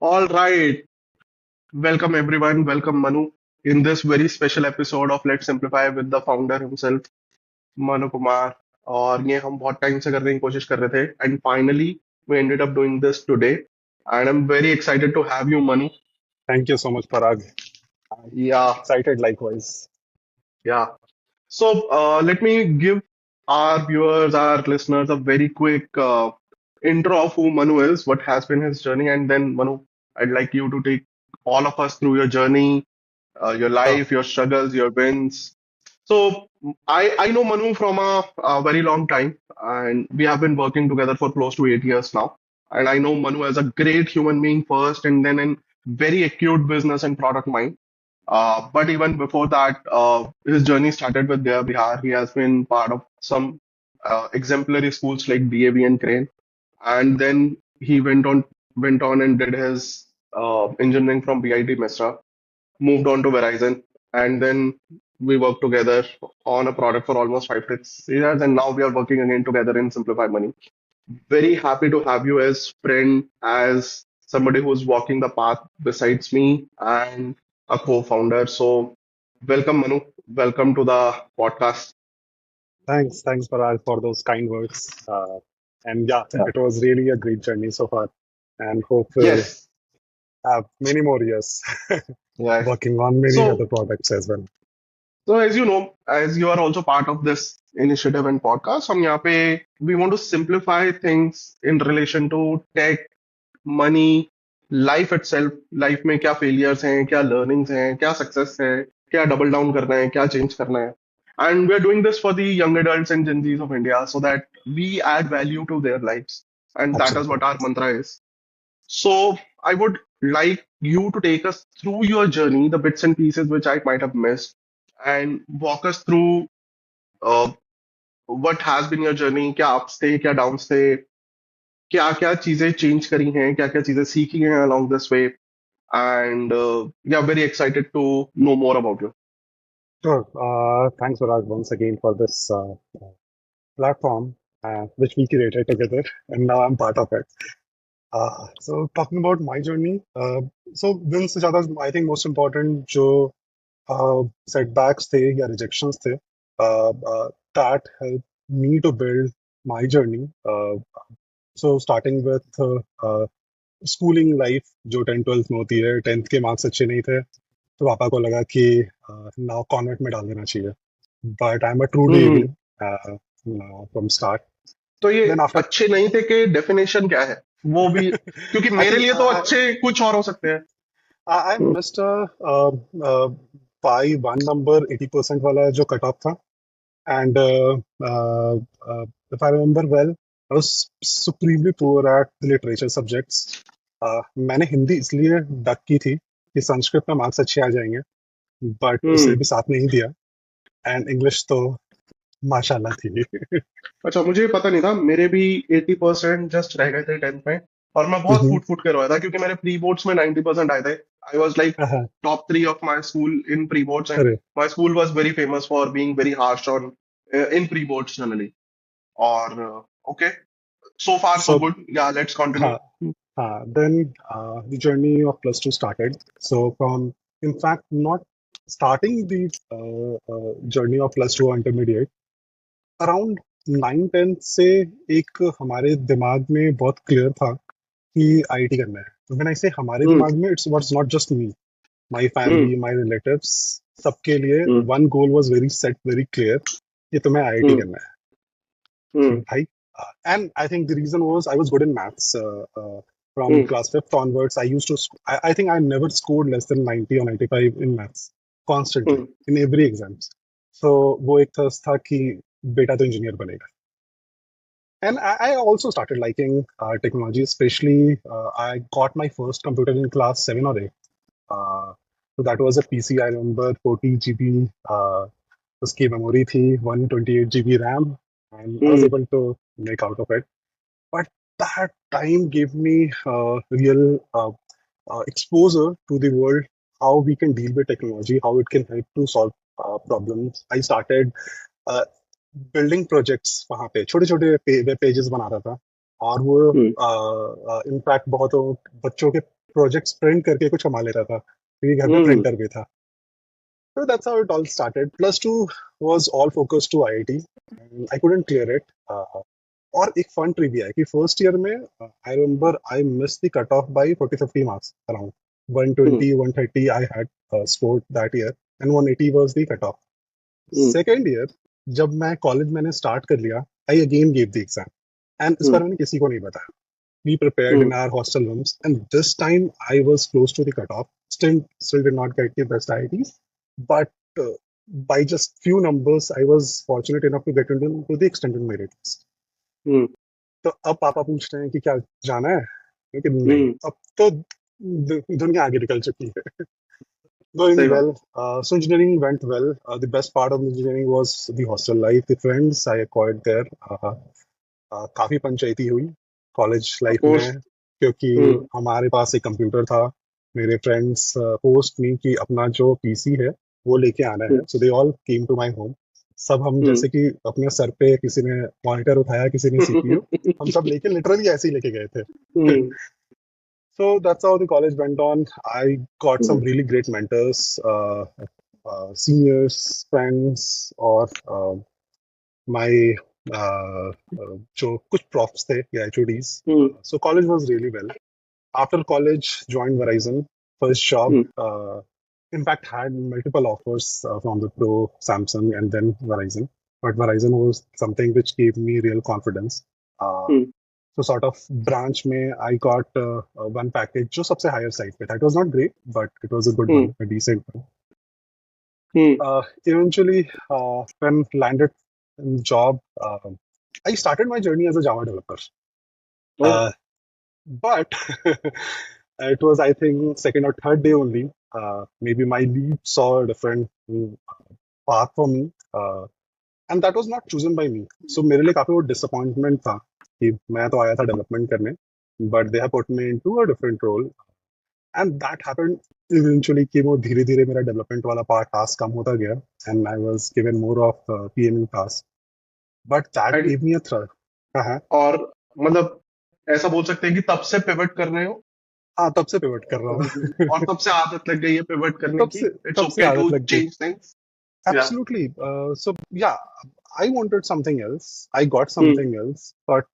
All right. Welcome everyone. Welcome Manu in this very special episode of Let's Simplify with the founder himself, Manu Kumar. और ये हम बहुत time से करने की कोशिश कर रहे थे and finally we ended up doing this today and I'm very excited to have you Manu. Thank you so much, Parag. I'm Yeah, excited likewise. yeah. So let me give our viewers, our listeners, a very quick intro of who Manu is, what has been his journey, and then Manu, I'd like you to take all of us through your journey, your Sure. life, your struggles, your wins. So I know Manu from a very long time, and we have been working together for close to 8 years now. And I know Manu as a great human being first, and then in very acute business and product mind. But even before that, his journey started with Daya Bihar. He has been part of some exemplary schools like DAV and Crane, and then he went on and did his engineering from BIT Mesra, moved on to Verizon, and then we worked together on a product for almost 5 6 years, and now we are working again together in Simplify Money. Very happy to have you as friend, as somebody who's walking the path besides me, and a co-founder. So welcome, Manu. Welcome to the podcast. Thanks, Parag, for those kind words. And yeah, Yeah. it was really a great journey so far, and hope we'll Yes. have many more years Yes. working on many other So, products as well. so as you know, as you are also part of this initiative and podcast, हम यहाँ पे we want to simplify things in relation to tech, money, life itself. Life में क्या failures हैं, क्या learnings हैं, क्या success है, क्या डबल डाउन करना है, क्या चेंज करना है. And we're doing this for the young adults and Gen Zs of India so that we add value to their lives. And that is Absolutely. what our mantra is. So I would like you to take us through your journey, the bits and pieces which I might have missed, and walk us through uh, what has been your journey, क्या ups थे, क्या downs थे, क्या क्या चीजें change करी हैं, क्या क्या चीजें सीखी हैं along this way, and yeah, very excited to know more about you. Sure. Thanks, Parag, once again for this platform which we created together, and now I'm part of it. So talking about my journey, so दिन से ज़्यादा I think most important जो setbacks थे या rejections थे, that helped me to build my journey. So starting with schooling life जो 10th 12th में होती है, 10th के मार्क्स अच्छे नहीं थे तो पापा को लगा कि now कॉन्वेंट में डाल देना चाहिए. But I'm a true hmm. Devian from start. तो ये Then after अच्छे नहीं थे के डेफिनेशन क्या है वो भी, क्योंकि I मेरे think लिए तो अच्छे कुछ और हो सकते हैं. I missed by one number 80% वाला जो कट ऑफ था. And if I remember well, I was supremely poor at the literature subjects. मैंने हिंदी इसलिए डक की थी कि संस्कृत में मार्क्स अच्छे आ जाएंगे, बट उसे हम्म. भी साथ नहीं दिया. एंड इंग्लिश तो माशाल्लाह थी. अच्छा, मुझे पता नहीं था, मेरे भी 80% जस्ट रह गए थे 10th में. और मैं बहुत फूट फूट के रोया था क्योंकि मेरे प्री बोर्ड्स में 90% आए थे. I was like top 3 of my school in pre boards and अरे my school was very famous for being very harsh on in pre boards generally. और okay, so far so so good. Yeah let's continue. हाँ then the journey of plus two started. So from in fact not starting the journey of plus two intermediate around 9 10 से एक हमारे दिमाग में बहुत clear था कि आईटी करना है. तो व्हेन आई से हमारे हम्म. दिमाग में it's was not just me, my hmm. Family, my relatives, सबके लिए hmm. One goal was very set, very clear कि तुम्हें आईटी हम्म. करना है. हम्म. भाई and I think the reason was I was good in maths. From hmm. class 5th onwards, I used to, I think I never scored less than 90 or 95 in maths, constantly, hmm. in every exams. So, वो एक thirst था कि बेटा तो engineer बनेगा. And I also started liking technology, especially I got my first computer in class 7 or 8. Uh, so that was a PC, I remember, 40 GB. उसकी memory थी 128 GB RAM, and I was hmm. able to make out of it. But that time gave me real exposure to the world, how we can deal with technology, how it can help to solve problems. I started uh, building projects वहाँ पे छोटे छोटे web pages बना रहा था. और वो हम्म. In fact बहुत बच्चों के प्रोजेक्ट्स प्रिंट करके कुछ कमा लेता था, क्योंकि घर पे हम्म प्रिंटर भी था. So that's how it all started. Plus two was all focused to IIT. And I couldn't clear it. और एक फन ट्रिविया है कि फर्स्ट ईयर में I remember I miss the cut off by 40-50 marks around hmm 120 130 I had scored that year and 180 was the cut off. Hmm second year जब मैं college मैंने start कर लिया, I again give the exam and इस बार हम्म मैंने किसी को नहीं बताया. We prepared in hmm our hostel rooms, and this time I was close to the cutoff. Still did not get the best IITs, but uh, by just few numbers, I was fortunate enough to get into the extended merit list. हम्म तो अब पापा पूछ रहे हैं कि क्या जाना है, लेकिन नहीं, हम्म, अब तो दुनिया आगे निकल चुकी है. Going सही बात. well. So engineering went well. The best part of engineering was the hostel life, the friends I acquired there. काफी पंचायती हुई कॉलेज Of लाइफ course. में, क्योंकि हम्म हमारे पास एक कंप्यूटर था. मेरे फ्रेंड्स पोस्ट मी कि अपना जो पीसी है वो लेके आना है, hmm so they all came to my home. सब हम हम्म जैसे कि अपने सर पे किसी ने मॉनिटर उठाया, किसी ने सीपीयू, हम सब लेके लिटरली ऐसे ही लेके गए थे. हम्म So that's how the college went on. I got some hmm really great mentors, seniors, friends, or my जो कुछ profs थे या HODs. Hmm So college was really well. After college, joined Verizon. First job. Hmm In fact, had multiple offers from Wipro, Samsung, and then Verizon. But Verizon was something which gave me real confidence. Uh, hmm so sort of branch में I got one package जो सबसे higher side पे था. It was not great, but it was a good hmm one, a decent one. Hmm, Eventually, when landed in job, I started my journey as a Java developer. O, Uh, but it was, I think, second or third day only. Maybe my lead saw a different path for me, and that was not chosen by me. So मेरे लिए काफी वो disappointment था कि मैं तो आया था development करने, but they have put me into a different role, and that happened eventually कि वो धीरे धीरे मेरा development वाला part task कम होता गया, and I was given more of PMing tasks. But that and gave me a thrust. हाँ हाँ. और मतलब ऐसा बोल सकते हैं कि तब से पिवट कर रहे हो हाँ, तब से पिवट कर रहा completely. हूँ. और तब से आदत लग गई है पिवट करने तब की. से इट्स तब से ओके टू आदत लग गई. Change things. या. Absolutely. So yeah, I wanted something else. I got hmm something else. But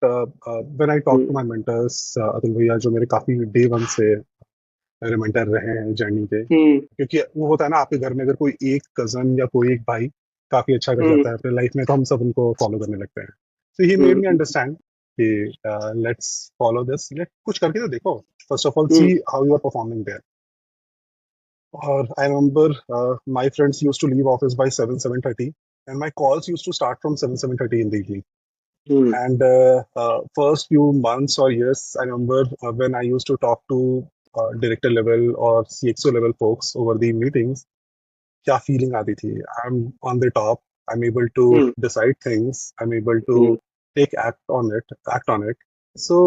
when I talked to hmm my mentors, Atul भैया जो मेरे काफी डे वन से मेरे मेंटर रहे हैं जर्नी पे, हम्म क्योंकि वो होता है ना, आपके घर में अगर कोई एक कजन या कोई एक भाई काफी अच्छा कर हम्म जाता है अपने लाइफ में, तो हम सब उनको फॉलो करने लगते हैं. So he made me hmm understand कि let's follow this. Let कुछ करके तो देखो. First of all, see hmm how you are performing there. Or I remember my friends used to leave office by 7:30, and my calls used to start from 7:30 in the evening. Hmm And first few months or years, I remember when I used to talk to director level or CXO level folks over the meetings, क्या feeling आती थी. I'm on the top. I'm able to hmm decide things. I'm able to hmm take act on it. So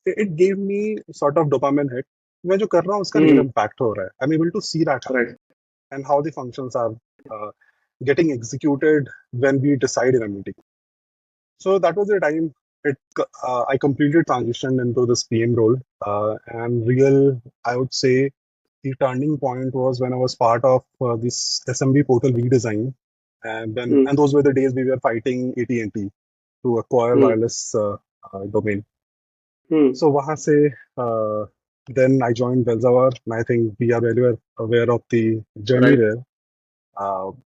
it gave me sort of dopamine hit. मैं जो कर रहा हूँ उसका real हम्म impact हो रहा है. I'm able to see that happen right. and how the functions are uh, getting executed when we decide in a meeting. So that was the time I completely transitioned into this PM role. And real, I would say, the turning point was when I was part of this SMB portal redesign, and those were the days we were fighting AT&T to acquire hmm wireless domain. Hmm So वहाँ से then I joined Belzawar, and I think we are very well aware of the journey right. there.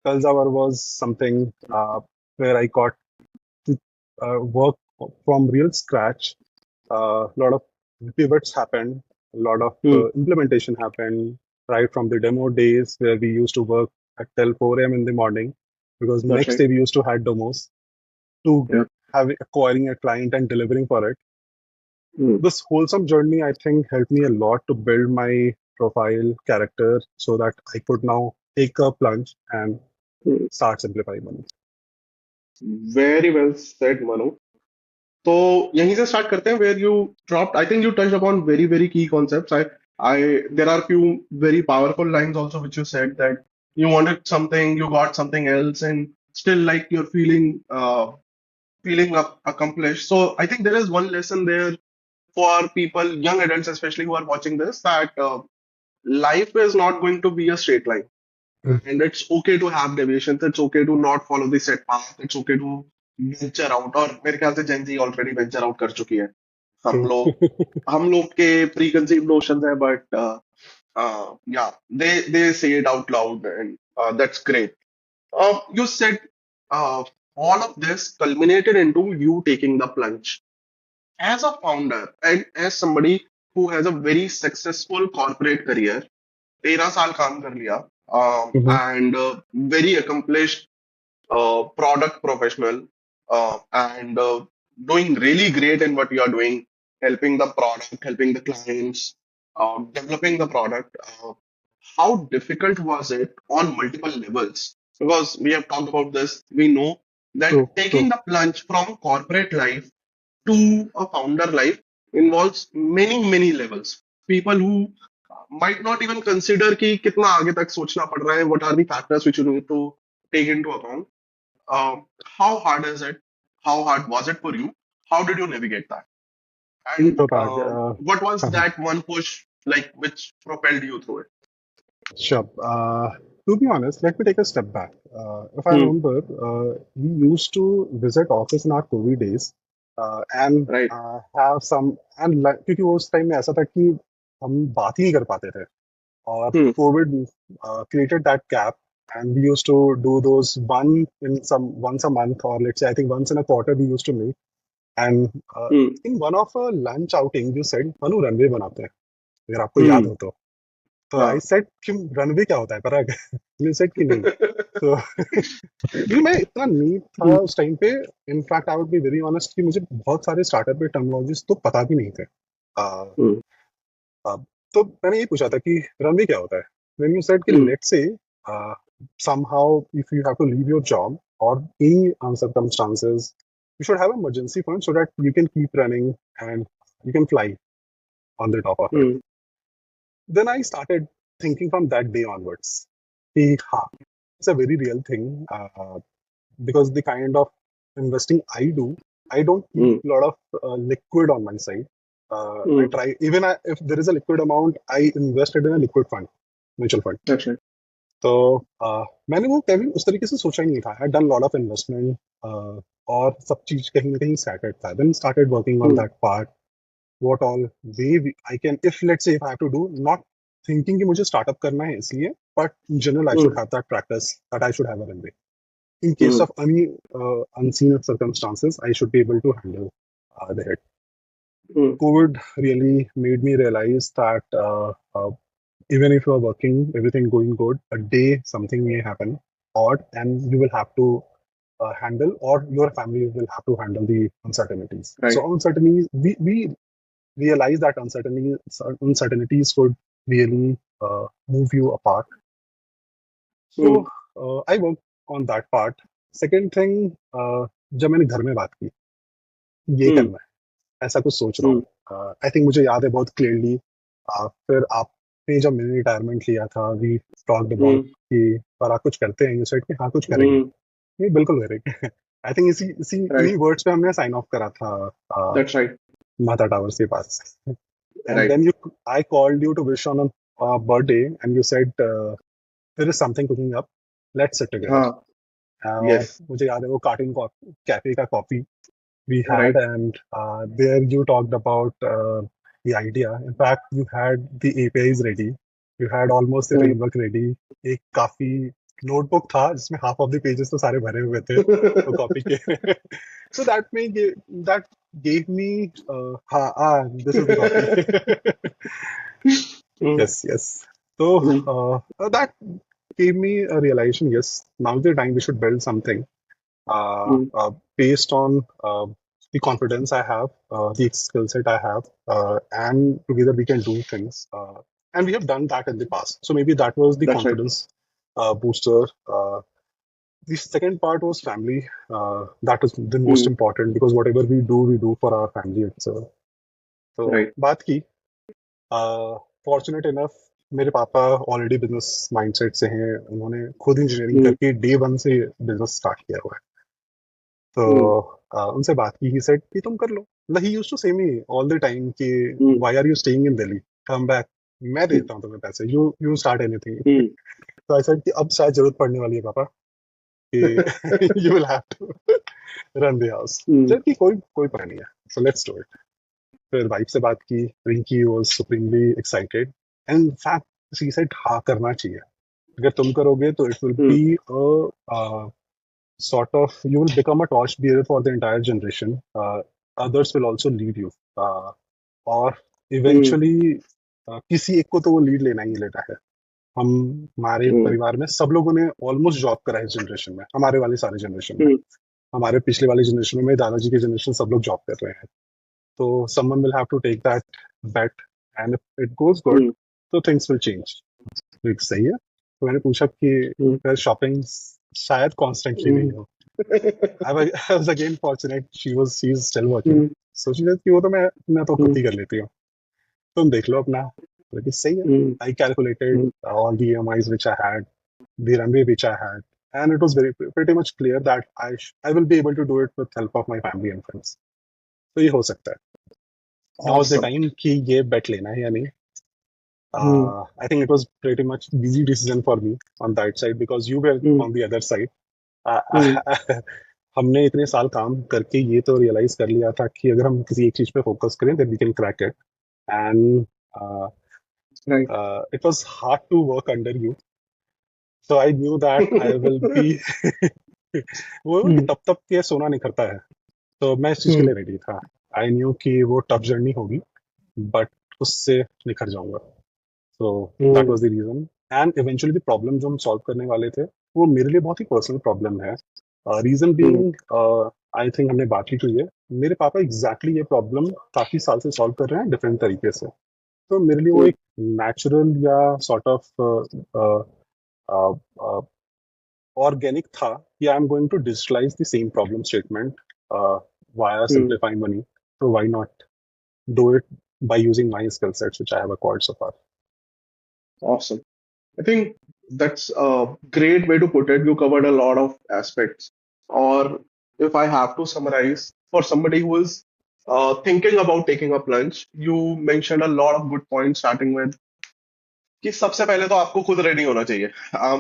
Belzawar was something where I got to work from real scratch. A lot of pivots happened, a lot of hmm implementation happened right from the demo days where we used to work at till 4 a.m. in the morning, because that's next right. day we used to had demos to या. acquiring a client and delivering for it. Hmm This wholesome journey, I think, helped me a lot to build my profile character so that I could now take a plunge and start simplifying money. Very well said Manu. तो यहीं से start करते हैं where you dropped. I think you touched upon very very key concepts. I there are few very powerful lines also which you said that you wanted something, you got something else, and still like you're feeling accomplished. So I think there is one lesson there for people, young adults especially who are watching this, that life is not going to be a straight line. Mm. And it's okay to have deviations. It's okay to not follow the set path. It's okay to venture out. और मेरे ख्याल से Gen Z already venture out कर चुकी है. हम True. लोग हम लोग के preconceived notions है, but yeah, they say it out loud, and that's great. You said uh, all of this culminated into you taking the plunge as a founder and as somebody who has a very successful corporate career. 13 साल काम कर लिया, Mhm. and very accomplished product professional, and doing really great in what you are doing, helping the product, helping the clients, developing the product. How difficult was it on multiple levels? Because we have talked about this, we know that True. taking True. the plunge from corporate life to a founder life involves many, many levels. People who might not even consider कि कितना आगे तक सोचना पड़ रहा है, what are the factors which you need to take into account. How hard is it? How hard was it for you? How did you navigate that? And So, Parag, what was that one push like which propelled you through it? sure. To be honest, let me take a step back. If I Hmm. remember, we used to visit office in our COVID days, and Right. have some and क्योंकि वो उस time में ऐसा था कि हम बात ही नहीं कर पाते थे और Hmm. COVID created that gap, and we used to do those once a month, or let's say I think once in a quarter we used to meet. And Hmm. in one of a lunch outing, you said Manu runway बनाते हैं अगर आपको याद Hmm. हो तो आई हाँ. Said कि runway क्या होता है पराग यू सेड कि नहीं तो क्योंकि मैं इतना नीट था Hmm. उस टाइम पे in fact I would be very honest कि मुझे बहुत सारे स्टार्टअप के टर्मिनोलॉजीज तो पता भी नहीं थे आ, Hmm. आ, तो मैंने ये पूछा था कि रनवे क्या होता है व्हेन यू सेड कि Hmm. Let's say somehow if you have to leave your job or any circumstances you should have an emergency fund so that you can keep running and you can fly on the top of it. Hmm. Then I started thinking from that day onwards. कि हाँ, it's a very real thing because the kind of investing I do, I don't keep Hmm. a lot of liquid on my side. I Hmm. try even if there is a liquid amount, I invested in a liquid fund, mutual fund. That's right. तो मैंने वो कभी उस तरीके से सोचा ही नहीं था. I had done a lot of investment और सब चीज कहीं ना कहीं scattered था. Then started working on Hmm. that part. What all I can, if let's say if I have to do, not thinking कि मुझे startup करना है इसलिए, but in general I should Hmm. have that practice that I should have a runway. In case Hmm. of any unseen circumstances, I should be able to handle the hit. Hmm. COVID really made me realize that even if you are working, everything going good, a day something may happen odd, and you will have to handle, or your family will have to handle the uncertainties. Right. So uncertainties, we realize that uncertainties could really move you apart. Hmm. So I worked on that part. Second thing, जब मैंने घर में बात की ये Hmm. करना है ऐसा कुछ सोच रहा Hmm. हूँ आई थिंक मुझे याद है बहुत क्लियरली फिर आपने जब मैंने रिटायरमेंट लिया था वी टॉक्ड अबाउट Hmm. कि पर आप कुछ करते हैं यू सेड कि हाँ कुछ करेंगे Hmm. ये बिल्कुल करेंगे आई थिंक इसी इसी Right. इन्हीं वर्ड्स पे हमने साइन ऑफ करा था That's right. माता टावर्स के पास and Right. then I called you to wish on a birthday, and you said there is something cooking up. Let's sit together. हाँ. और Yes. मुझे याद है वो कार्टून कैफे का coffee we had, Right. and there you talked about the idea. In fact, you had the APIs ready. You had almost the Hmm. framework ready. एक काफी notebook था जिसमें half of the pages तो सारे भरे हुए थे वो कॉपी के so that gave me हाँ this is the copy Hmm. yes yes so Hmm. that gave me a realization. Yes, now's the time we should build something Hmm. based on the confidence I have, the skill set I have, and together we can do things. And we have done that in the past. So maybe that was the That's right. confidence booster. The second part was family. That is the most Hmm. important because whatever we do for our family itself. तो Right. बात की fortunate enough मेरे पापा already business mindset से हैं. उन्होंने खुद engineering Hmm. करके डे वन से बिजनेस स्टार्ट किया हुआ है. तो हम्म, उनसे बात की, ही सेड कि तुम कर लो, मतलब ही यूज्ड टू से मी ऑल द टाइम कि hmm, why are you staying in Delhi, come back, मैं देता हूँ तुम्हें पैसे, यू स्टार्ट एनीथिंग। हम्म, तो आई सेड कि अब शायद जरूरत पड़ने वाली है पापा, कि you will have to run the house. Hmm, जबकि कोई कोई पता नहीं है, सो लेट्स डू इट। फिर वाइफ से बात की, Rinki was supremely excited, and in fact she said हाँ करना चाहिए, अगर तुम करोगे तो it will hmm, be a sort of, you will become a torch bearer for the entire generation. Others will also lead you, और हम्म, इवेंचुअली किसी एक को तो वो लीड लेना ही लेना है। हम हमारे हम्म, परिवार में सब लोगों ने ऑलमोस्ट जॉब करा है इस जनरेशन में, हमारे वाली सारे जनरेशन में। हम्म, हमारे पिछले वाली जनरेशन में दादाजी के जनरेशन सब लोग जॉब कर रहे हैं, तो someone will have to take that bet, and if it goes good hmm, तो थिंग्स विल चेंज। सही है। तो मैंने पूछा हम्म, कि शॉपिंग शायद कॉन्स्टेंटली नहीं हम्म, हो। I was again fortunate, she's still working, hmm, so she said कि वो तो मैं तो खुद हम्म, ही कर लेती हूँ, तुम देख लो अपना। लेकिन सही है। हम्म, I calculated all the EMIs which I had, the runway which I had, and it was very pretty much clear that I will be able to do it with help of my family and friends. तो ये हो सकता है। Now is the awesome. time कि ये bet लेना है या नहीं। हम्म, I think it was pretty much easy decision for me on that side because you were hmm, on the other side. हम्म, हमने इतने साल काम करके ये तो रियलाइज कर लिया था कि अगर हम किसी एक चीज पे फोकस करें then we can crack it, and right. It was hard to work under you, so I knew that I will be वो कि हम्म, तब तक के सोना निखरता है, तो मैं इस चीज के लिए हम्म, रेडी था। आई न्यू कि वो टफ जर्नी होगी, बट उससे निखर जाऊंगा। So that hmm, was the reason, and eventually the problem जो हम सॉल्व करने वाले थे वो मेरे लिए बहुत ही पर्सनल प्रॉब्लम है। Reason hmm, being, I think हमने बात की हुई है, मेरे पापा एग्जैक्टली ये प्रॉब्लम काफी साल से सॉल्व कर रहे हैं डिफरेंट तरीके से। तो मेरे लिए वो हम्म, एक नेचुरल या सॉर्ट ऑफ ऑर्गेनिक था कि I am going to digitalize the same problem statement via hmm, simplifying money, so why not do it by using my skill sets which I have acquired so far. awesome. I think that's a great way to put it. You covered a lot of aspects. Or if I have to summarize, for somebody who is thinking about taking a plunge, you mentioned a lot of good points, starting with कि सबसे पहले तो आपको खुद ready होना चाहिए.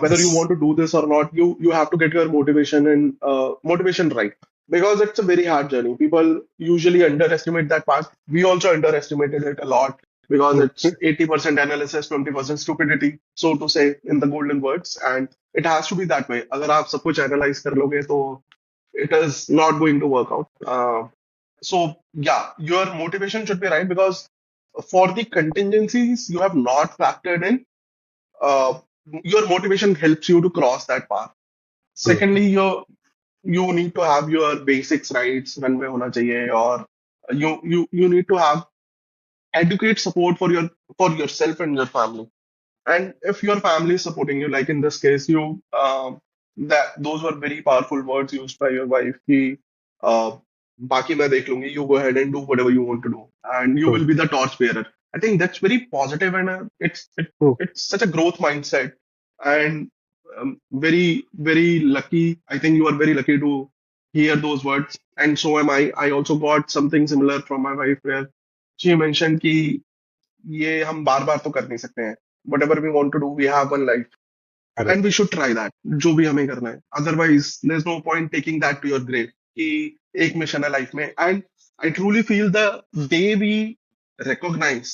Whether you Yes. want to do this or not, you have to get your motivation and motivation right, because it's a very hard journey. People usually underestimate that part. We also underestimated it a lot because it's 80% analysis, 20% stupidity, so to say, in the golden words, and it has to be that way. अगर आप सब कुछ analyze कर लोगे तो it is not going to work out. So yeah, your motivation should be right, because for the contingencies you have not factored in, uh, your motivation helps you to cross that path. True. Secondly, you need to have your basics right, runway होना चाहिए, or you need to have adequate support for yourself and your family. And if your family is supporting you, like in this case, that those were very powerful words used by your wife. कि, uh, बाकी मैं देख लूंगी. You go ahead and do whatever you want to do, and you will True. be the torch bearer. I think that's very positive, and True. it's such a growth mindset, and very very lucky. I think you are very lucky to hear those words, and so am I. I also got something similar from my wife, where she mentioned कि ये हम बार बार तो कर नहीं सकते हैं. Whatever we want to do, we have one life, and we Correct. should try that. जो भी हमें करना है. Otherwise, there's no point taking that to your grave. कि एक मिशन है लाइफ में. And I truly feel the day we recognize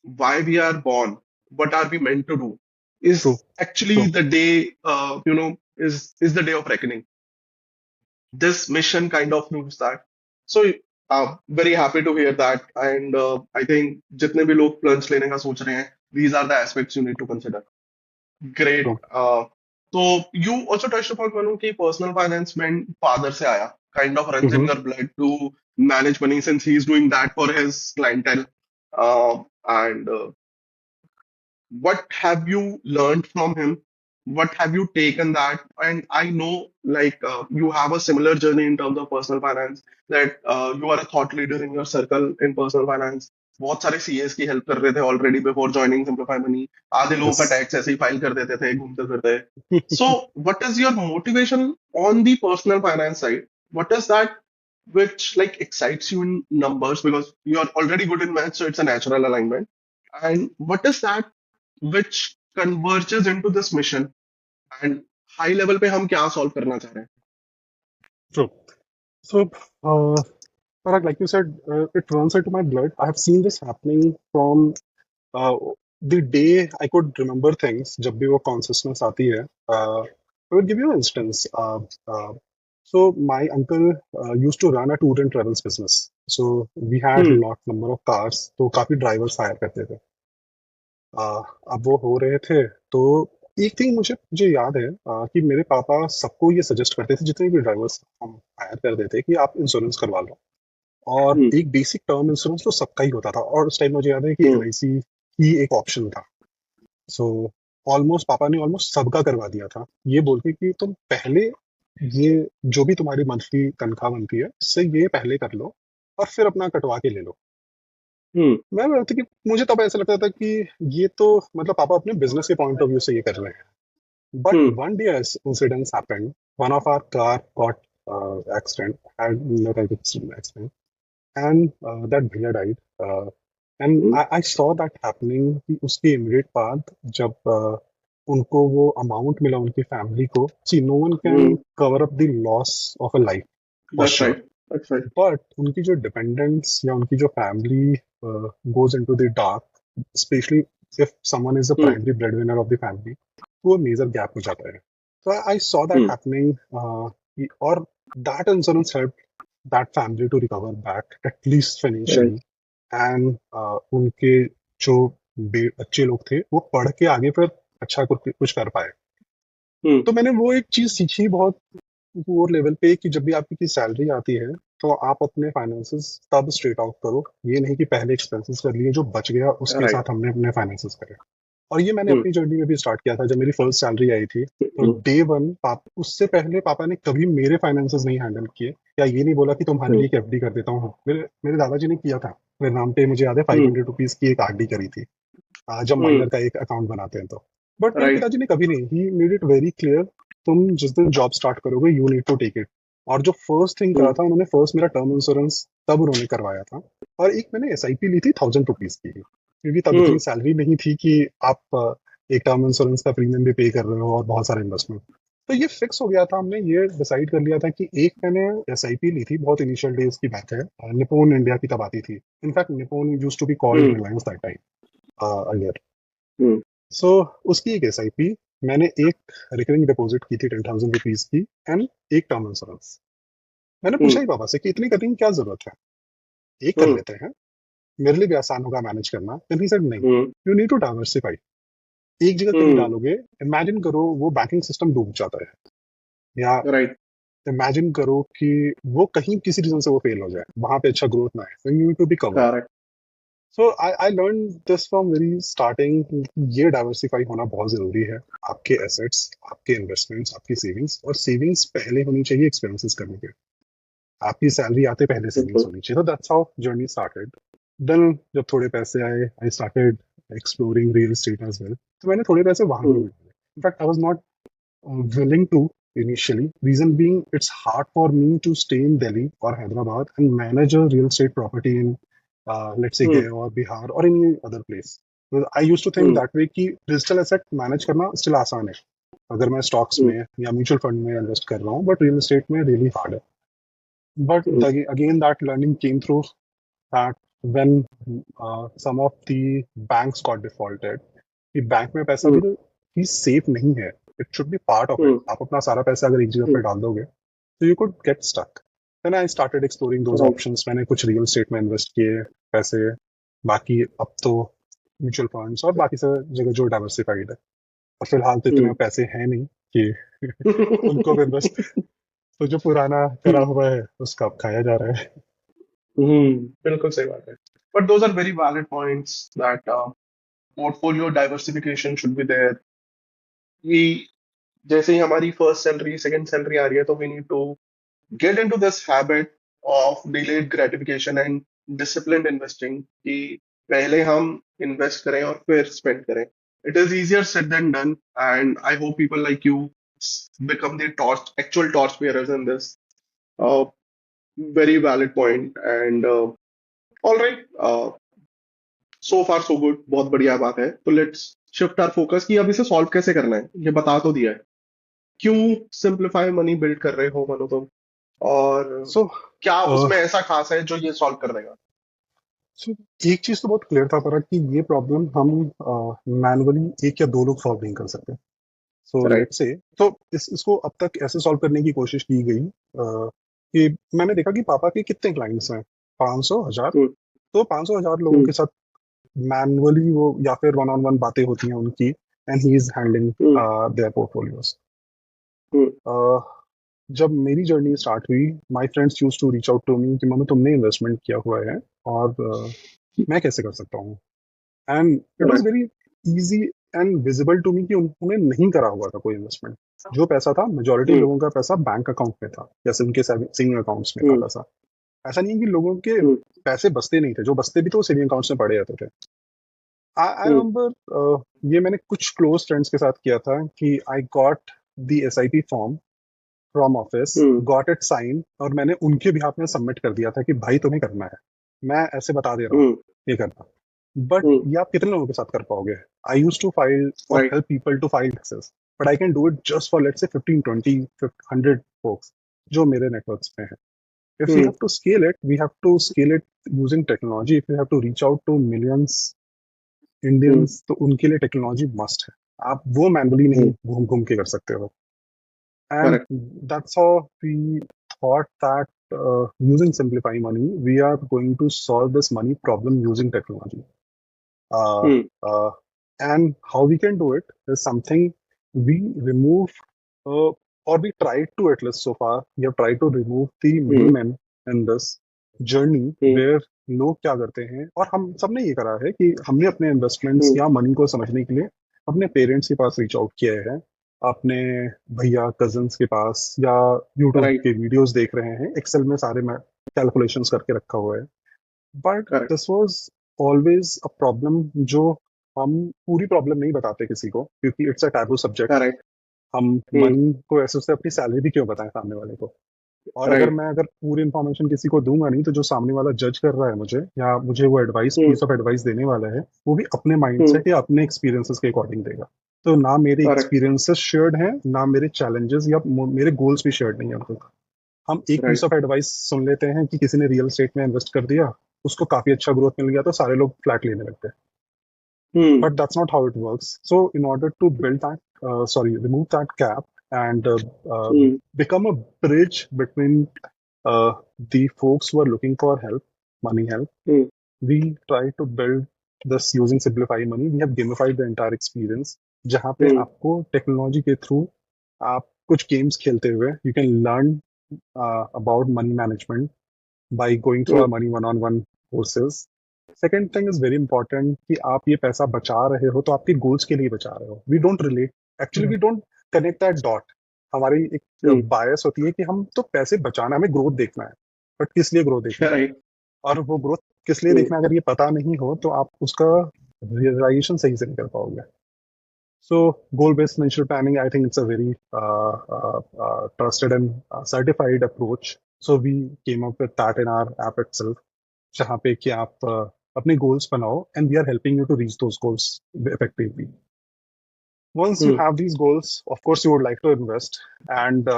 why we are born, what are we meant to do, is True. actually True. the day, is the day of reckoning. This mission kind of proves that. So very happy to hear that, and I think जितने भी लोग plunge लेने का सोच रहे हैं, these are the aspects you need to consider. Great. True. So you also touched upon Manu कि personal finance में father से आया, kind of runs in Mm-hmm. your blood to manage money, since he's doing that for his clientele. And what have you learned from him? What have you taken that? And I know, like, you have a similar journey in terms of personal finance, that you are a thought leader in your circle in personal finance. बहुत सारे CS की help कर रहे थे already before joining simplify money. आधे लोगों का Yes. Tax ऐसे ही फाइल कर देते थे घूमते फिरते. So what is your motivation on the personal finance side? what is that which like excites you in numbers because you are already good in maths, so it's a natural alignment. And what is that which converges into this mission and high level पे हम क्या solve करना चाह रहे हैं? True. So, Parag, like you said, it runs into my blood. I have seen this happening from uh, the day I could remember things. जब भी वो consciousness आती है, I will give you an instance. So my uncle used to run a tour and travels business. So we had Hmm. lot number of cars. तो काफी drivers hire करते थे. अब वो हो रहे थे तो एक थिंग मुझे मुझे याद है कि मेरे पापा सबको ये सजेस्ट करते थे जितने भी ड्राइवर्स हम हायर करते थे कि आप इंश्योरेंस करवा लो और Hmm. एक बेसिक टर्म इंश्योरेंस तो सबका ही होता था और उस टाइम मुझे याद है कि Hmm. एलआईसी ही एक ऑप्शन था सो ऑलमोस्ट पापा ने ऑलमोस्ट सबका करवा दिया था ये बोल के कि तुम पहले ये जो भी तुम्हारी मंथली तनख्वाह बनती है उससे ये पहले कर लो और फिर अपना कटवा के ले लो Hmm. मैं बोलता कि मुझे तब ऐसा लगता था कि ये तो मतलब पापा अपने बिजनेस के पॉइंट ऑफ व्यू से ये कर रहे हैं But Hmm. one day, as incidents happened. One of our car got accident, had accident, and that bhaiya died. And Hmm. I saw that happening कि उसके immediate बाद जब उनको वो amount मिला उनकी family को. See, no one can Hmm. cover up the loss of a life for That's sure. right. That's right. But उनकी जो dependents या उनकी जो family goes into the dark, especially if someone is the Hmm. primary breadwinner of the family, तो वो major gap हो जाता है. So I saw that Hmm. happening, or that insurance helped that family to recover back at least Right. financially. And उनके जो अच्छे लोग थे वो पढ़ के आगे फिर अच्छा कुछ कुछ कर पाए. Hmm. तो मैंने वो एक चीज सीखी बहुत वो लेवल पे कि जब भी आपकी की सैलरी आती है तो आप अपने फाइनेंसेस तब स्ट्रेट आउट करो ये नहीं कि पहले एक्सपेंसेस कर लिए जो बच गया उसके Right. साथ हमने अपने फाइनेंसेस करे और ये मैंने Hmm. अपनी जर्नी में भी स्टार्ट किया था जब मेरी फर्स्ट सैलरी आई थी तो Hmm. डे वन उससे पहले पापा ने कभी मेरे फाइनेंसेस नहीं हैंडल किए या ये नहीं बोला कि तुम्हारे Hmm. लिए एक एफडी कर देता हूँ मेरे मेरे दादाजी ने किया था मेरे नाम पे मुझे याद है Hmm. ₹500 की एक आरडी करी थी जब Hmm. माइनर का एक अकाउंट बनाते हैं तो बट मेरे Right. पिताजी ने कभी नहीं ही मेड इट वेरी क्लियर तुम जिस दिन जॉब स्टार्ट करोगे you need to take it और जो फर्स्ट थिंग करा Hmm. था उन्होंने फर्स्ट मेरा टर्म इंश्योरेंस तब उन्होंने करवाया था और एक मैंने एसआईपी ली थी ₹1000 की क्योंकि तब इतनी Hmm. सैलरी नहीं थी कि आप एक टर्म इंश्योरेंस का प्रीमियम भी पे कर रहे हो और बहुत सारे इन्वेस्टमेंट तो ये फिक्स हो गया था हमने ये डिसाइड कर लिया था कि एक मैंने एसआईपी ली थी बहुत इनिशियल डेज की बात है निपोन इंडिया की तब आती थी in fact Nippon used to be called Hmm. Reliance that time Hmm. So उसकी एक एसआईपी मैंने एक रिकरिंग डिपॉजिट की थी ₹10,000 की एंड एक टर्म इंश्योरेंस मैंने पूछा Hmm. ही पापा से कि इतनी करने की क्या जरूरत है एक कर Hmm. लेते हैं मेरे लिए भी आसान होगा मैनेज करना देन ही सेड नहीं Hmm. You need to diversify एक जगह कहीं Hmm. डालोगे इमेजिन करो वो बैंकिंग सिस्टम डूब जाता है या Right. इमेजिन करो कि वो कहीं किसी रीजन से वो फेल हो जाए वहां पे अच्छा ग्रोथ ना है you need to be cover Correct. So I learn this from very starting ये डाइवर्सिफाई होना बहुत जरूरी है आपके एसेट्स आपके इन्वेस्टमेंट्स आपकी सेविंग्स और सेविंग्स पहले होनी चाहिए एक्सपेंसेस करने के आपकी सैलरी आते पहले सेविंग्स बिल्कुल. होनी चाहिए तो that's how journey started then जब थोड़े पैसे आए I started exploring real estate as well तो मैंने थोड़े पैसे वहां पे Hmm. भी डाले in fact I was not willing to initially. Reason being, it's hard for me to stay in Delhi or Hyderabad and manage a real estate property in, let's say, Hmm. Gaya or Bihar or any other place. Because I used to think Hmm. that way कि digital asset manage करना still आसान है अगर मैं stocks Hmm. में या mutual fund में invest कर रहा हूँ but real estate में really hard है but Hmm. again that learning came through that when some of the banks got defaulted कि बैंक में पैसा Hmm. भी ही सेफ नहीं है it should be part of it Hmm. आप अपना सारा पैसा अगर एक जगह पे Hmm. डाल दोगे तो you could get stuck then I started exploring those Right. Options मैंने कुछ रियल एस्टेट में इन्वेस्ट किए पैसे बाकी अब तो म्यूचुअल फंड्स और बाकी सब जगह जो डाइवर्सिफाइड है और फिलहाल तो इतने Hmm. पैसे हैं नहीं कि उनको भी इन्वेस्ट तो जो पुराना करा Hmm. हुआ है उसका अब खाया जा रहा है Hmm. बिल्कुल सही बात है. But those are very valid points that portfolio diversification should be there. We जैसे ही हमारी फर्स्ट सैलरी सेकंड सैलरी आ रही है तो we need to get into this habit of delayed gratification and disciplined investing कि पहले हम इन्वेस्ट करें और फिर स्पेंड करें. It is easier said than done, and I hope people like you become the torch, actual torch bearers in this. Uh, very valid point. And all right, so far so good, बहुत बढ़िया बात है। तो let's shift our focus कि अब इसे solve कैसे करना है। ये बता तो दिया है, क्यों सिंप्लीफाई मनी बिल्ड कर रहे हो मनो तुम, और सो क्या उसमें ऐसा खास है जो ये सॉल्व कर देगा। सो एक चीज तो बहुत क्लियर था पर कि ये प्रॉब्लम हम मैनुअली एक या दो लोग सॉल्व नहीं कर सकते। सो राइट। लेट्स से तो इसको अब तक ऐसे सॉल्व करने की कोशिश की गई कि मैंने देखा कि पापा के कितने क्लाइंट्स हैं, 500 1000। हम्म। तो 500 1000 लोगों हम्म। के साथ मैनुअली वो या फिर वन ऑन वन बातें होती हैं उनकी, and he is handling hmm. Their portfolios. Hmm. जब मेरी जर्नी स्टार्ट हुई, my friends used to reach out to me कि मनु तुमने इन्वेस्टमेंट किया हुआ है और मैं कैसे कर सकता हूँ। And it was right. Very easy and visible to me कि उन्होंने नहीं करा हुआ था कोई इन्वेस्टमेंट। जो पैसा था मेजोरिटी हम्म। लोगों का पैसा बैंक अकाउंट में था, जैसे उनके सेविंग अकाउंट्स में था हम्म। पैसा। ऐसा नहीं है कि लोगों के हम्म। पैसे बचते नहीं थे, जो बचते भी थे वो सेविंग अकाउंट्स में पड़े रहते थे। आई हम्म। रिमेम्बर ये मैंने कुछ क्लोज फ्रेंड्स के साथ किया था कि I got the SIP form from office, hmm. Got it sign, और मैंने उनके बिहाफ में सबमिट कर दिया था कि भाई तुम्हें करना है, मैं ऐसे बता दे रहा हूँ हम्म। ये करना। But hmm. ये आप कितने लोगों के साथ कर पाओगे? आई यूज टू फाइल और right. Help people to file taxes, but I can do it just for let's say 15 20 100 folks जो मेरे नेटवर्क्स में है। If we hmm. have to scale it, we have to scale it using technology. If we have to reach out to millions hmm. Indians, तो उनके लिए technology must है। आप वो मैनुअली नहीं हम्म। घूम घूम के कर सकते हो। And correct. that's how we thought that using Simplify Money, we are going to solve this money problem using technology. Uh, hmm. uh, and how we can do it is something we remove, or we tried to, at least so far, we have tried to remove the hmm. middleman in this journey hmm. where लोग क्या करते हैं, और हम सबने ये करा है कि हमने अपने इन्वेस्टमेंट्स हम्म। या मनी को समझने के लिए अपने पेरेंट्स के पास रीच आउट किया है, अपने भैया कजन्स के पास, या यूट्यूब राइट। के वीडियोस देख रहे हैं, एक्सेल में सारे कैलकुलेशंस करके रखा हुआ है। But correct. This was always a problem जो हम पूरी प्रॉब्लम नहीं बताते किसी को, क्योंकि it's a taboo subject. Correct. हम हम्म। मनी को ऐसे उससे अपनी सैलरी भी क्यों बताएं सामने वाले को? और राइट। अगर पूरी इन्फॉर्मेशन किसी को दूंगा नहीं, तो जो सामने वाला जज कर रहा है मुझे, या मुझे वो advice hmm. Piece of advice देने वाला है, वो भी अपने हम्म। माइंडसेट या अपने एक्सपीरियंसेस के अकॉर्डिंग देगा। तो ना मेरे करेक्ट। एक्सपीरियंसेस शेयर्ड हैं, ना मेरे चैलेंजेस या मेरे गोल्स भी शेयर्ड नहीं है उनके साथ। हम एक पीस राइट। ऑफ एडवाइस सुन लेते हैं कि किसी ने रियल एस्टेट में इन्वेस्ट कर दिया, उसको काफी अच्छा ग्रोथ मिल गया, तो सारे लोग फ्लैट लेने लगते हैं। हम्म। But that's not how it works. So in order to build that, remove that gap, and hmm. become a bridge between the folks who are looking for help, money help, hmm. we try to build this using Simplify Money. We have gamified the entire experience, जहाँ पे हम्म। आपको technology के through आप कुछ games खेलते हुए you can learn about money management by going through hmm. our money one-on-one courses. Second thing is very important कि आप ये पैसा बचा रहे हो तो आपके गोल्स के लिए बचा रहे हो। We don't relate, actually we don't connect that dot. हमारी एक हम्म। बायस होती है कि हम तो पैसे बचाना, हमें ग्रोथ देखना है। बट किस लिए ग्रोथ देखना है, राइट। और वो ग्रोथ किस लिए हम्म। देखना है, अगर ये पता नहीं हो तो आप उसका रियलाइजेशन सही से नहीं कर पाओगे। So goal-based financial planning, I think it's a very trusted and certified approach. So we came up with that in our app itself, जहाँ पे कि आप अपने गोल्स बनाओ, and we are helping you to reach those goals effectively. Once you hmm. have these goals, of course, you would like to invest, and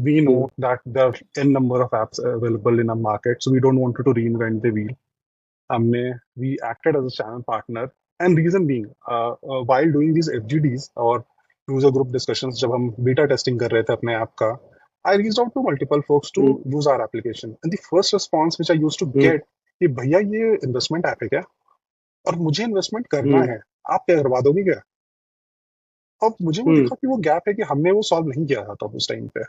we hmm. know that there are n number of apps available in a market, so we don't want to reinvent the wheel. हमने we acted as a channel partner, and reason being, while doing these FGDs और user group discussions, जब हम beta testing कर रहे थे अपने app का, I reached out to multiple folks to hmm. use our application, and the first response which I used to hmm. get कि भैया ये इन्वेस्टमेंट ऐप है क्या, और मुझे इन्वेस्टमेंट करना हम्म। है, आप क्या करवा दोगे क्या? अब मुझे वो हम्म। दिखा कि वो गैप है कि हमने वो सॉल्व नहीं किया था तब उस टाइम पे।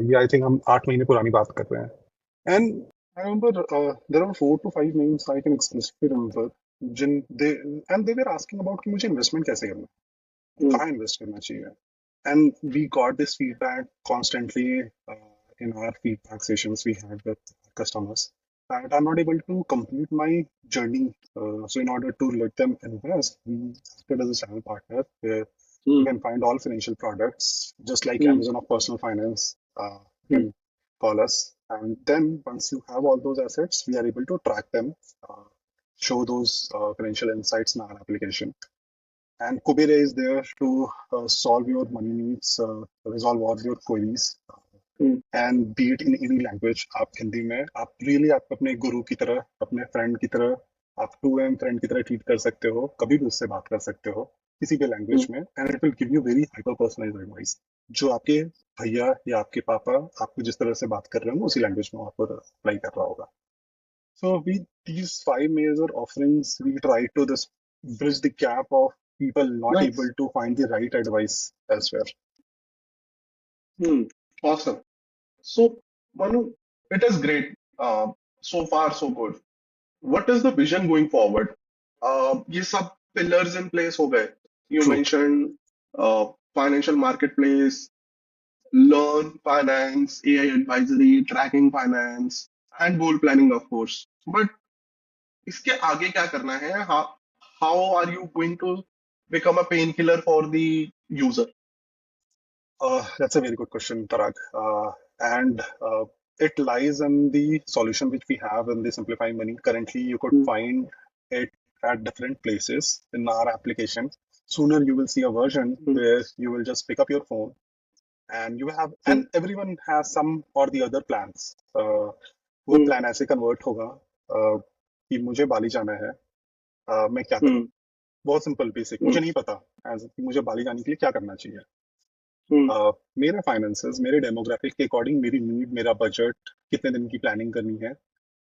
ये आई थिंक हम 8 महीने पुरानी बात कर रहे हैं। And I remember there are 4 to 5 names I can explicitly remember, जिन they and they were asking about कि मुझे इन्वेस्टमेंट कैसे करना है, हम्म। कहाँ इन्वेस्ट करना चाहिए। And we got this feedback constantly in our feedback sessions we had with customers, that I'm not able to complete my journey. So in order to let them invest, we acted as a channel partner where you hmm. can find all financial products, just like hmm. Amazon of personal finance. Hmm. call us. And then once you have all those assets, we are able to track them, uh, show those financial insights in our application. And Kubera is there to solve your money needs, resolve all your queries, Hmm. and be it in any language. आप हिंदी में आप really आप अपने गुरु की तरह, अपने friend की तरह, आप 2M फ्रेंड की तरह ट्रीट कर सकते हो, कभी भी उससे बात कर सकते हो किसी भी Hmm. लैंग्वेज में, and it will give you very hyper personalised advice जो आपके भैया या आपके पापा आपको जिस तरह से बात कर रहे हो उसी लैंग्वेज में आपको अप्लाई कर रहा होगा. So with these five major offerings, we try to this bridge the gap of people not able Nice. to find the right advice elsewhere. Hmm. Awesome. So, Manu, it is great. So far, so good. What is the vision going forward? ये सब pillars in place हो गए. You True. mentioned financial marketplace, learn finance, AI advisory, tracking finance, and goal planning, of course. But इसके आगे क्या करना है? How are you going to become a painkiller for the user? That's a very good question, Parag. And it lies in the solution which we have in the Simplify Money. Currently, you could Hmm. find it at different places in our application. Sooner you will see a version Hmm. where you will just pick up your phone and you will have, Hmm. and everyone has some or the other plans. वो Hmm. Plan ऐसे convert होगा कि मुझे बाली जाना है, मैं क्या करूं. Hmm. बहुत सिंपल बेसिक, Hmm. मुझे नहीं पता एज कि मुझे बाली जाने के लिए क्या करना चाहिए. Hmm. मेरे फाइनेंसेस, मेरे डेमोग्राफिक के अकॉर्डिंग मेरी नीड, मेरा बजट, कितने दिन की प्लानिंग करनी है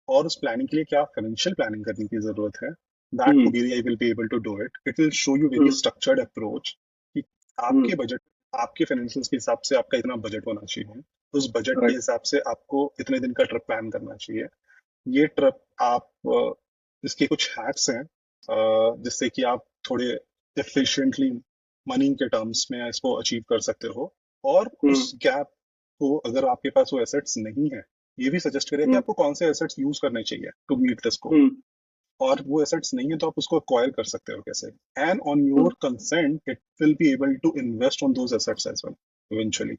और उस प्लानिंग के लिए क्या फाइनेंशियल प्लानिंग करने की जरूरत है, दैट Hmm. कुबेरी I will be able to do it. It will show you very Hmm. Structured approach कि Hmm. आपके बजट, आपके फाइनेंशियल्स के हिसाब से आपका इतना बजट होना चाहिए, उस बजट के Right. हिसाब से आपको इतने दिन का ट्रिप प्लान करना चाहिए. ये ट्रिप आप इसके कुछ हैक्स हैं जिससे कि आप थोड़े एफिशिएंटली मनी के टर्म्स में इसको अचीव कर सकते हो. और Hmm. उस गैप को, अगर आपके पास वो एसेट्स नहीं है, ये भी सजेस्ट करें कि Hmm. आपको कौन से एसेट्स यूज करने चाहिए to meet this goal. Hmm. और वो एसेट्स नहीं है तो आप उसको एक्वायर कर सकते हो कैसे, and on Hmm. Your consent it will be able to invest on those assets as well eventually.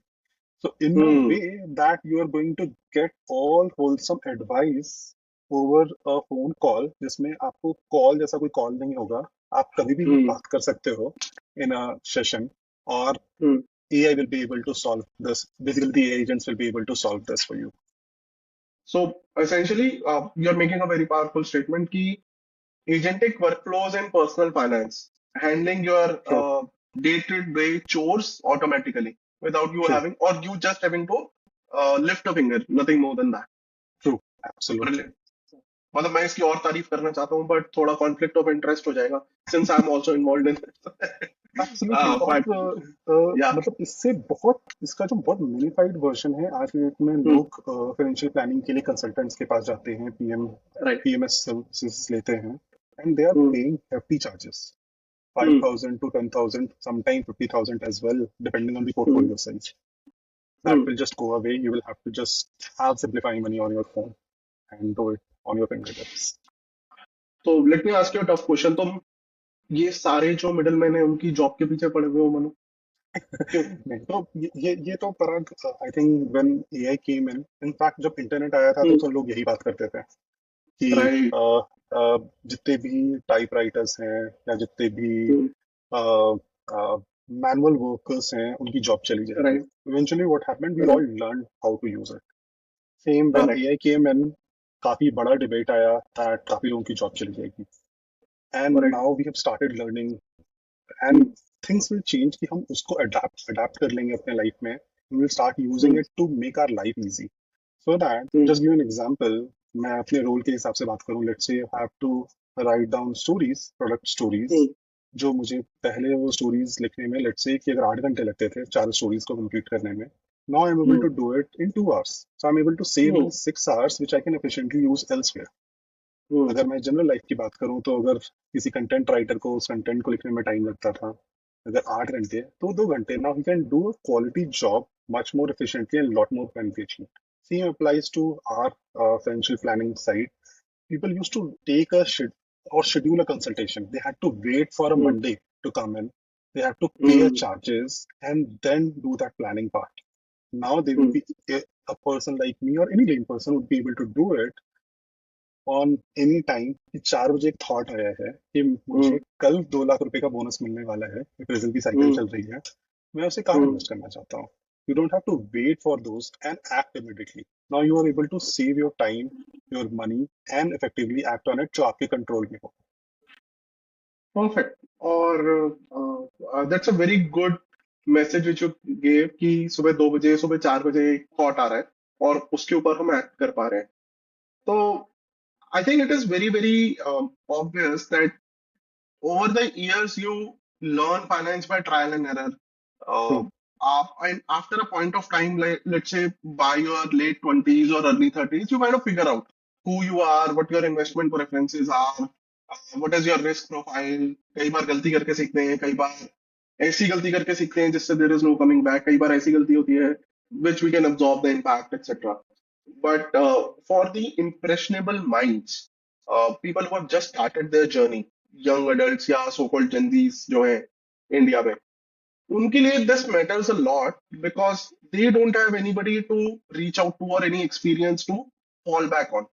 So in a Hmm. way that you are going to get all wholesome advice over a phone call, जिसमें आपको call जैसा कोई call नहीं होगा, आप कभी भी Hmm. बात कर सकते हो in a session, और Hmm. AI will be able to solve this. Basically, the agents will be able to solve this for you. So essentially, you're making a very powerful statement कि agentic workflows in personal finance, handling your True, day-to-day chores automatically without you true, having, or you just having to lift a finger, nothing more than that. true. Absolutely. Brilliant. मतलब मैं इसकी और तारीफ करना चाहता हूँ but थोड़ा conflict of interest हो जाएगा since I am also involved in absolutely. और बट या मतलब इससे बहुत, इसका जो बहुत मिनिफाइड वर्जन है, आज की डेट में लोग फाइनेंशियल प्लानिंग के लिए कंसल्टेंट्स के पास जाते हैं, राइट पीएमएस सर्विसेज लेते हैं, and they are paying hefty charges, 5,000 to 10,000, sometime 50,000 as well, depending on the portfolio size. That will just go away. You will have to just have simplifying money on your phone and do it on your fingertips. तो let me ask you tough question तुम ये सारे जो middle man है उनकी job के पीछे पड़े हुए हो मनु क्यों नहीं तो ये तो Parag, I think when AI came in, in fact जब इंटरनेट आया था तो सब लोग यही बात करते थे कि राइट जितने भी टाइपराइटर्स हैं या जितने भी मैनुअल वर्कर्स हैं उनकी जॉब चली जाएगी. Right eventually what happened, we all right learn how to use it. Same when correct AI came in, काफी बड़ा डिबेट आया दैट काफी लोगों की जॉब चली जाएगी, and correct now we have started learning, and things will change कि हम उसको अडाप्ट कर लेंगे अपने लाइफ में. We will start using it to make our life easy. So that, just give an example, मैं अपने रोल के हिसाब से बात करूं, let's say have to write down stories, product stories, जो मुझे पहले वो स्टोरीज लिखने में लेट्स से कि अगर 8 घंटे लगते थे 4 स्टोरीज को कंप्लीट करने में, now I'm able to do it in 2 hours. So I'm able to save me 6 hours, which I can efficiently use elsewhere. अगर मैं जनरल लाइफ की बात करूं तो अगर किसी कंटेंट राइटर को उस कंटेंट को लिखने में टाइम लगता था अगर 8 घंटे, तो 2 घंटे, now he can do a quality job much more efficiently and lot more beneficial. Same applies to our financial planning side. People used to take a or schedule a consultation. They had to wait for a Monday to come in. They had to pay a charges and then do that planning part. Now they will be a person like me or any lame person would be able to do it on any time कि 4 बजे एक thought आया है कि मुझे हम्म कल 2 लाख रुपए का बोनस मिलने वाला है, प्रेजेंट की साइकिल हम्म चल रही है, मैं उसे कहाँ हम्म इन्वेस्ट करना चाहता हूँ. You don't have to wait for those and act immediately. Now you are able to save your time, your money and effectively act on it जो आपके कंट्रोल में हो. परफेक्ट. और that's a very good message which you gave कि सुबह 2 बजे, सुबह 4 बजे थॉट आ रहा है और उसके ऊपर हम एक्ट कर पा रहे हैं. तो आई think it is very very obvious that over the years you learn finance by trial and error. uh, and after a point of time, like let's say by your late 20s or early 30s, you kind of figure out who you are, what your investment preferences are, what is your risk profile. कई बार गलती करके सीखते हैं, कई बार ऐसी गलती करके सीखते हैं जिससे there is no coming back, कई बार ऐसी गलती होती है which we can absorb the impact, etc. But for the impressionable minds, people who have just started their journey, young adults या so called Gen Zs जो है इंडिया में, उनके लिए this matters a lot because they don't have anybody to reach out to or any experience to fall back on.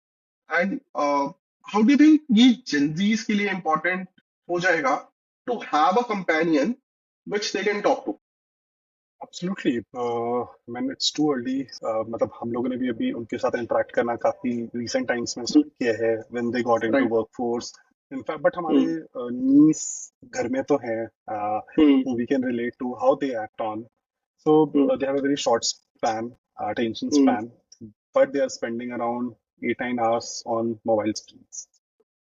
And how do you think ये Gen Zs के लिए important हो जाएगा to have a companion which they can talk to? Absolutely. Man it's too early. मतलब हम लोगों ने भी अभी उनके साथ इंटरेक्ट करना काफी रिसेंट टाइम्स में स्टार्ट किया है when they got into Right. Workforce. In fact but हमारे Hmm. नीस घर में तो हैं Hmm. who we can relate to how they act on. So Hmm. they have a very short span, attention Hmm. span, but they are spending around 8 9 hours on mobile screens.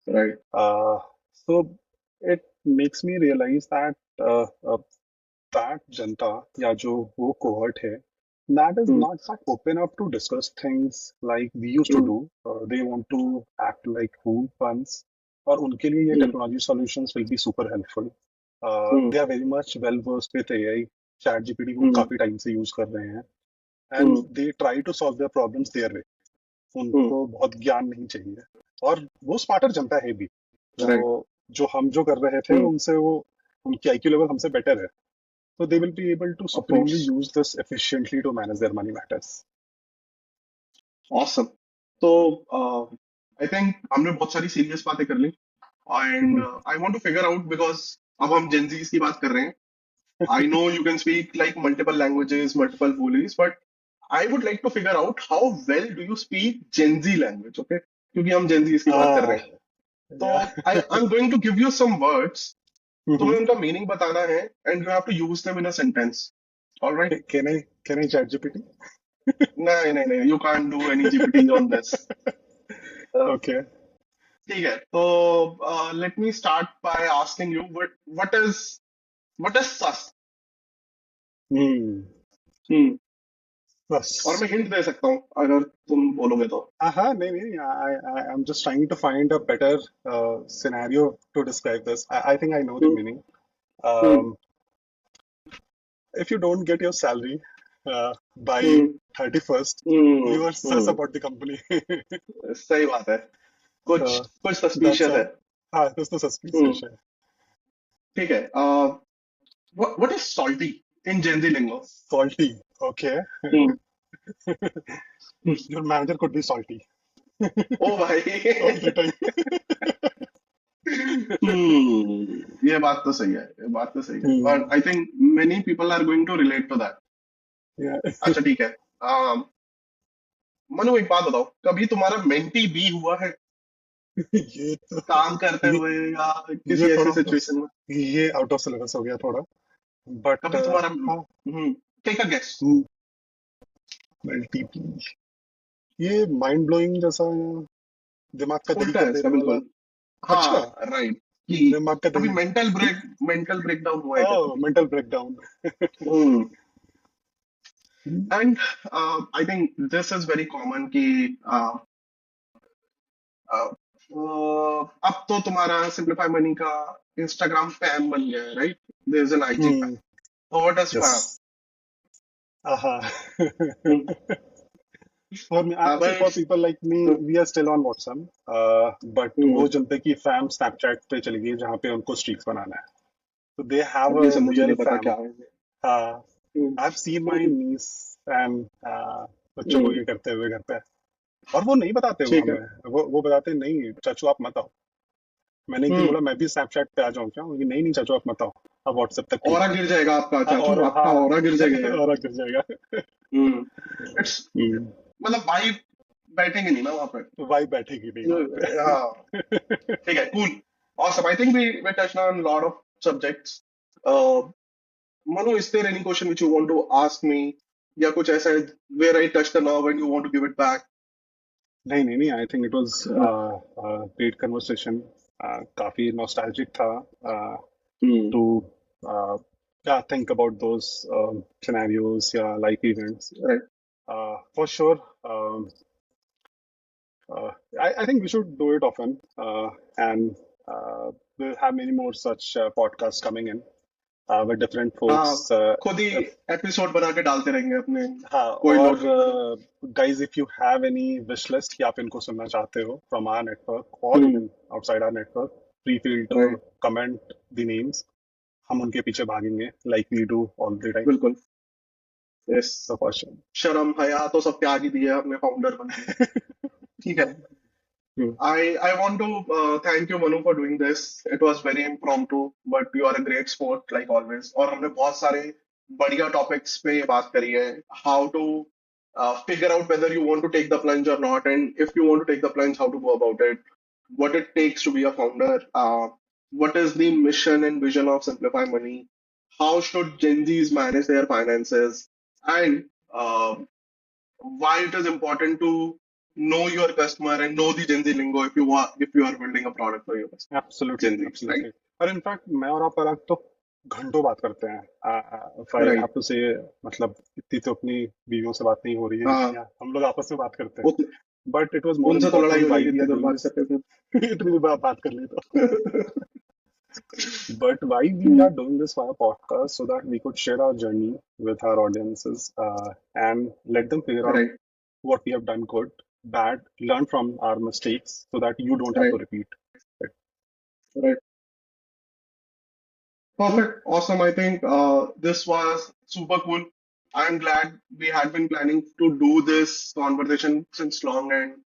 Right. So it makes me realize that that जनता या जो वो cohort है, that is Hmm. not that open up to discuss things like we used to Hmm. do. They want to act like cool ones. और उनके लिए ये Hmm. technology solutions will be super helpful. Hmm. They are very much well versed with AI. ChatGPT वो Hmm. काफी time से use कर रहे हैं Hmm. and they try to solve their problems their way. Hmm. उनको बहुत ज्ञान नहीं चाहिए और वो स्मार्टर जनता है भी. वो Right. जो हम जो कर रहे थे Hmm. उनसे वो उनकी आईक्यू लेवल हमसे बेटर है. So they will be able to Of supremely course. use this efficiently to manage their money matters. Awesome. तो आई थिंक हमने बहुत सारी सीरियस बातें कर ली and Mhm. I want to figure out because अब हम जेंजीज की बात कर रहे हैं. I know you can speak like multiple languages, multiple बोलीज, but I would like to figure out how well do you speak Gen Z language. Okay, क्योंकि हम जेंजीज की बात कर रहे Ah, हैं. तो yeah. I am going to give you some words. तुम्हें Mhm. उनका मीनिंग बताना है and you have to use them in a sentence. Alright? Can I chat GPT? नहीं नहीं नहीं, you can't do any GPT on this. Okay. ठीक है. तो let me start by asking you what is sus. Hmm. Hmm. और Plus. मैं hint दे सकता हूँ अगर तुम बोलोगे तो. नहीं नहीं. I'm just trying to find a better scenario to describe this. I think I know the hmm. meaning. Hmm. Um, if you don't get your salary by hmm. 31st, hmm. you are sus hmm. about the company. सही बात है. कुछ uh, कुछ that's suspicious a है. that's the hmm. suspicious. ठीक है. What is salty in Gen Z lingo? Salty. Okay. Hmm. Your manager could be salty ओ भाई. all the time. ये बात तो सही है, ये बात तो सही है, और Hmm. I think many people are going to relate to that. Yeah. अच्छा ठीक है. मनु एक बात बताओ, कभी तुम्हारा मेंटी बी हुआ है ये तो काम करते ये हुए या ये किसी ऐसी थोड़ा सिचुएशन में? ये आउट ऑफ सिलेबस हो गया थोड़ा. बट कभी तुम्हारा हाँ. Take a guess. मल्टीपी. ये माइंड ब्लोइंग जैसा दिमाग का दही उल्टा कर है इसका देने वाला. बिल्कुल. हाँ. अच्छा. राइट. कि दिमाग का कभी दही. मेंटल ब्रेकडाउन हुआ है क्या ओह कभी? Mental breakdown. Hmm. And I think this is very common कि अब तो तुम्हारा सिंप्लीफाई मनी का इंस्टाग्राम पैम बन गया है, right? There is an IG pam. तो what is pam? Yes. Aha. For me, see, अबे. for people like me, we are still on WhatsApp. But वो जनता की फैम Snapchat पे चली गई जहाँ पे उनको streaks बनाना है. So they have ये a सब मुझे real नहीं पता fam. क्या है. Uh, hmm. I've seen my niece and बच्चों को हम्म, ये करते हुए घर पे। और वो नहीं बताते वो ठीक है। हमें, वो बताते नहीं चाचू आप मत आओ। मैंने एक दिन हम्म। बोला मैं भी स्नैपचैट पे आ जाऊं क्या, वो कि नहीं नहीं चाचू आप मत आओ, आप व्हाट्सएप तक ठीक ऑरा है। गिर जाएगा आपका हाँ, चाचू, और आपका हाँ ऑरा गिर जाएगा। और गिर जाएगा। हम्म। इट्स हम्म, मतलब भाई बैठेंगे नहीं ना वहां पे। वाइब बैठेगी नहीं वहां हाँ, पे। ठीक है, cool, awesome. I think we touched on a lot of subjects. Uh, Manu, is there any question which you want to ask me? या कुछ ऐसा है where I touched the nerve and you want to give it back? नहीं नहीं नहीं, I think it was Uh, great conversation. काफी nostalgic था hmm, to yeah, think about those scenarios, yeah, life events. right. For sure, um, I think we should do it often, and we'll have many more such podcasts coming in with different हाँ, folks. खुद ही If episode बना के डालते रहेंगे अपने, हाँ, कोई और लोग। guys, if you have any wish list कि आप इनको सुनना चाहते हो from our network or hmm, even outside our network, free feel to right, comment the names. हम उनके पीछे भागेंगे like we do all the time. बिल्कुल, यस। So for sure. शर्म हया तो सब त्याग ही दिया हमने फाउंडर बन के। ठीक है। Hmm. I want to thank you Manu for doing this. It was very impromptu, but you are a great sport like always. और हमने बहुत सारे बढ़िया टॉपिक्स पे ये बात करी है. How to figure out whether you want to take the plunge or not, and if you want to take the plunge, how to go about it. What it takes to be a founder. What is the mission and vision of Simplify Money? How should Gen Zs manage their finances? And why it is important to know your customer and know the Gen Z lingo if you are building a product for your customer, Absolutely, Gen Zs, right? absolutely. और in fact मैं और आप पराग तो घंटों बात करते हैं। if I Right. have to say, मतलब इतनी तो अपनी बीवियों से बात नहीं हो रही है जितनी हाँ, हम लोग आपस में बात करते हैं। उत, बट इट वाज मोर उनसे तो लड़ाई इम्पोर्टेंट हो व्हाई जाएगी वी इतनी आर देर डूइंग बात दिस। करते इतनी बार बात कर ली तो। But why we थे। are doing this via podcast so that we could share our journey with our audiences and let them figure out Right, what we have done good, bad, learn from our mistakes so that you don't have right, to repeat it. right. Perfect. Awesome. I think this was super cool. I'm glad we had been planning to do this conversation since long, and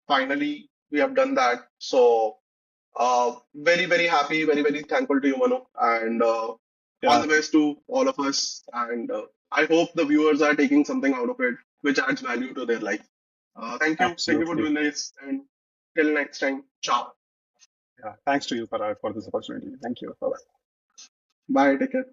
finally we have done that. So very, very happy, very, very thankful to you, Manu, and all Yeah, the best to all of us. And I hope the viewers are taking something out of it, which adds value to their life. Thank you for absolutely. doing this, and till next time, ciao, Yeah, thanks to you, Parag, for this opportunity. Thank you. Bye. bye, take care.